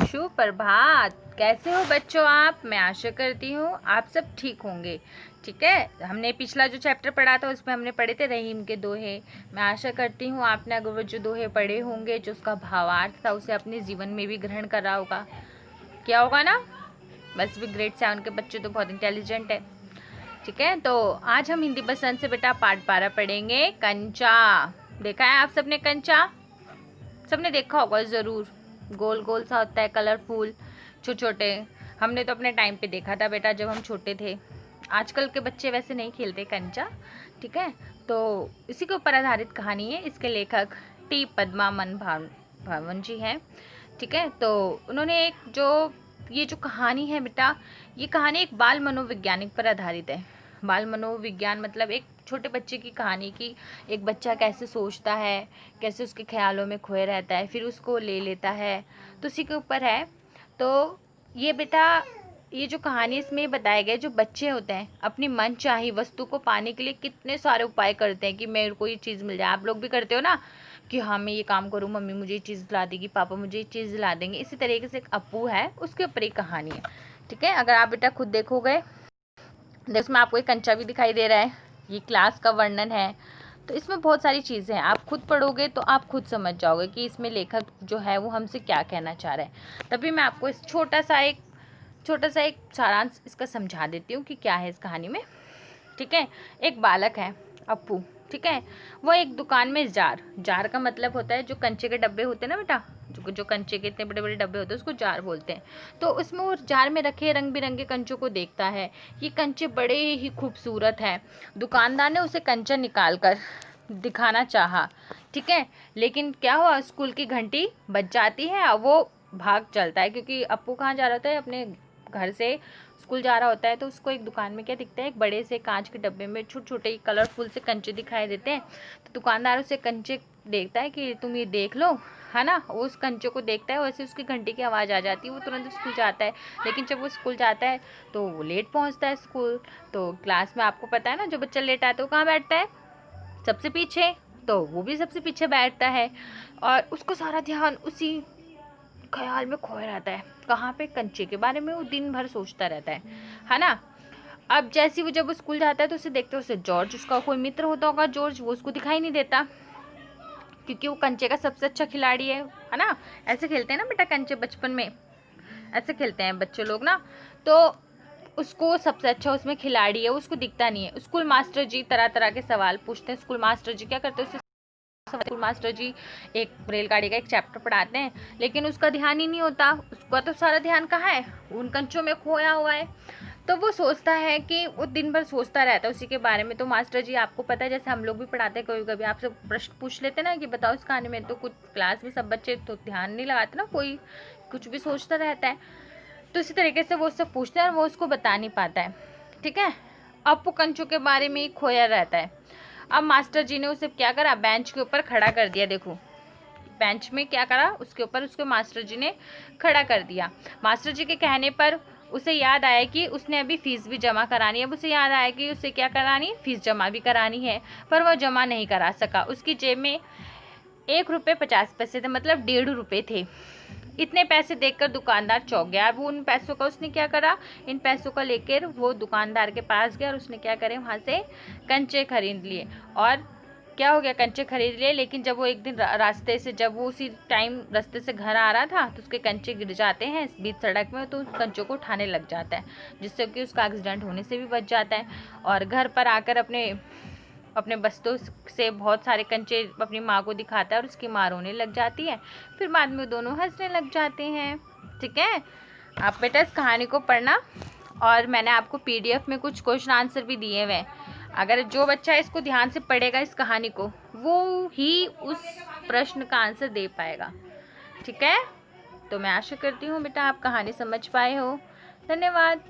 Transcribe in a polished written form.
सुप्रभात। कैसे हो बच्चों आप? मैं आशा करती हूँ आप सब ठीक होंगे। ठीक है, हमने पिछला जो चैप्टर पढ़ा था उसमें हमने पढ़े थे रहीम के दोहे। मैं आशा करती हूँ आपने अगर वो जो दोहे पढ़े होंगे, जो उसका भावार्थ था, उसे अपने जीवन में भी ग्रहण करा होगा। क्या होगा ना? बस भी ग्रेड 7 के बच्चे तो बहुत इंटेलिजेंट है। ठीक है, तो आज हम हिंदी बसंत से बेटा पाठ 12 पढ़ेंगे। कंचा देखा है आप सबने? कंचा सबने देखा होगा ज़रूर। गोल गोल सा होता है, कलरफुल, छोटे छोटे। हमने तो अपने टाइम पे देखा था बेटा, जब हम छोटे थे। आजकल के बच्चे वैसे नहीं खेलते कंचा। ठीक है, तो इसी के ऊपर आधारित कहानी है। इसके लेखक टी पद्मामन भावन जी हैं। ठीक है, तो उन्होंने ये जो कहानी है बेटा, ये कहानी एक बाल मनोवैज्ञानिक पर आधारित है। बाल मनोविज्ञान मतलब एक छोटे बच्चे की कहानी की। एक बच्चा कैसे सोचता है, कैसे उसके ख्यालों में खोए रहता है, फिर उसको ले लेता है, तो उसी के ऊपर है। तो ये बेटा, ये जो कहानी इसमें बताया गया, जो बच्चे होते हैं अपनी मनचाही वस्तु को पाने के लिए कितने सारे उपाय करते हैं कि मेरे को ये चीज़ मिल जाए। आप लोग भी करते हो ना कि हाँ मैं ये काम करूँ, मम्मी मुझे ये चीज़ दिला देगी, पापा मुझे ये चीज़ दिला देंगे। इसी तरीके से एक अप्पू है, उसके ऊपर एक कहानी है। ठीक है, अगर आप बेटा खुद देखोगे, इसमें आपको एक कंचा भी दिखाई दे रहा है, ये क्लास का वर्णन है। तो इसमें बहुत सारी चीज़ें हैं, आप खुद पढ़ोगे तो आप खुद समझ जाओगे कि इसमें लेखक जो है वो हमसे क्या कहना चाह रहा है। तभी मैं आपको इस छोटा सा एक सारांश इसका समझा देती हूँ कि क्या है इस कहानी में। ठीक है, एक बालक है अप्पू। ठीक है, वो एक दुकान में जार का मतलब होता है जो कंचे के डब्बे होते हैं ना बेटा, जो कंचे के इतने बड़े बड़े डब्बे होते हैं उसको जार बोलते हैं। तो उसमें वो जार में रखे रंग बिरंगे कंचों को देखता है। ये कंचे बड़े ही खूबसूरत हैं। दुकानदार ने उसे कंचा निकाल कर दिखाना चाहा। ठीक है, लेकिन क्या हुआ, स्कूल की घंटी बज जाती है और वो भाग चलता है, क्योंकि अप्पू कहाँ जा रहा होता है, अपने घर से स्कूल जा रहा होता है। तो उसको एक दुकान में क्या दिखता है, एक बड़े से कांच के डब्बे में छोटे छोटे कलरफुल से कंचे दिखाई देते हैं। तो दुकानदार उसे कंचे देखता है कि तुम ये देख लो, है ना। वो उस कंचे को देखता है, वैसे उसकी घंटी की आवाज़ आ जाती है, वो तुरंत स्कूल जाता है। लेकिन जब वो स्कूल जाता है तो वो लेट पहुंचता है स्कूल। तो क्लास में आपको पता है ना, जो बच्चा लेट आता है वो कहाँ बैठता है? सबसे पीछे। तो वो भी सबसे पीछे बैठता है और उसको सारा ध्यान उसी ख्याल में खोया रहता है। कहाँ पे? कंचे के बारे में वो दिन भर सोचता रहता है ना। अब जैसे वो जब वो स्कूल जाता है तो उसे देखते उसे जॉर्ज, उसका कोई मित्र होता होगा जॉर्ज, वो उसको दिखाई नहीं देता क्योंकि वो कंचे का सबसे अच्छा खिलाड़ी है ना। ऐसे खेलते हैं ना बेटा कंचे, बचपन में ऐसे खेलते हैं बच्चे लोग ना। तो उसको सबसे अच्छा उसमें खिलाड़ी है, उसको दिखता नहीं है। स्कूल मास्टर जी तरह तरह के सवाल पूछते हैं। स्कूल मास्टर जी क्या करते हैं, स्कूल मास्टर जी एक रेलगाड़ी का एक चैप्टर पढ़ाते हैं, लेकिन उसका ध्यान ही नहीं होता। उसका तो सारा ध्यान कहाँ है, उन कंचों में खोया हुआ है। तो वो सोचता है कि वो दिन भर सोचता रहता है उसी के बारे में। तो मास्टर जी आपको पता है, जैसे हम लोग भी पढ़ाते हैं, कभी कभी आपसे प्रश्न पूछ लेते ना कि बताओ इस कहानी में, तो कुछ क्लास में सब बच्चे तो ध्यान नहीं लगाते ना, कोई कुछ भी सोचता रहता है। तो इसी तरीके से वो उससे पूछता है और वो उसको बता नहीं पाता है। ठीक है, अब वो कंचों के बारे में ही खोया रहता है। अब मास्टर जी ने उसे क्या करा, बेंच के ऊपर खड़ा कर दिया। देखो बेंच में क्या करा, उसके ऊपर उसको मास्टर जी ने खड़ा कर दिया। मास्टर जी के कहने पर उसे याद आया कि उसने अभी फीस भी जमा करानी है। अब उसे याद आया कि उसे क्या करानी है, फीस जमा भी करानी है, पर वह जमा नहीं करा सका। उसकी जेब में 1 रुपये 50 पैसे थे, मतलब 1.5 रुपये थे। इतने पैसे देखकर दुकानदार चौंक गया। अब उन पैसों का उसने क्या करा, इन पैसों का लेकर वो दुकानदार के पास गया और उसने क्या करे, वहाँ से कंचे खरीद लिए। और क्या हो गया, कंचे खरीद लिए। लेकिन जब वो एक दिन रास्ते से, जब वो उसी टाइम रास्ते से घर आ रहा था, तो उसके कंचे गिर जाते हैं बीच सड़क में। तो उस कंचों को उठाने लग जाता है, जिससे कि उसका एक्सीडेंट होने से भी बच जाता है। और घर पर आकर अपने बस्तों से बहुत सारे कंचे अपनी माँ को दिखाता है और उसकी माँ रोने लग जाती है। फिर बाद में दोनों हंसने लग जाते हैं। ठीक है, आप बेटा इस कहानी को पढ़ना, और मैंने आपको PDF में कुछ क्वेश्चन आंसर भी दिए हुए हैं। अगर जो बच्चा इसको ध्यान से पढ़ेगा इस कहानी को, वो ही उस प्रश्न का आंसर दे पाएगा। ठीक है, तो मैं आशा करती हूँ बेटा आप कहानी समझ पाए हो। धन्यवाद।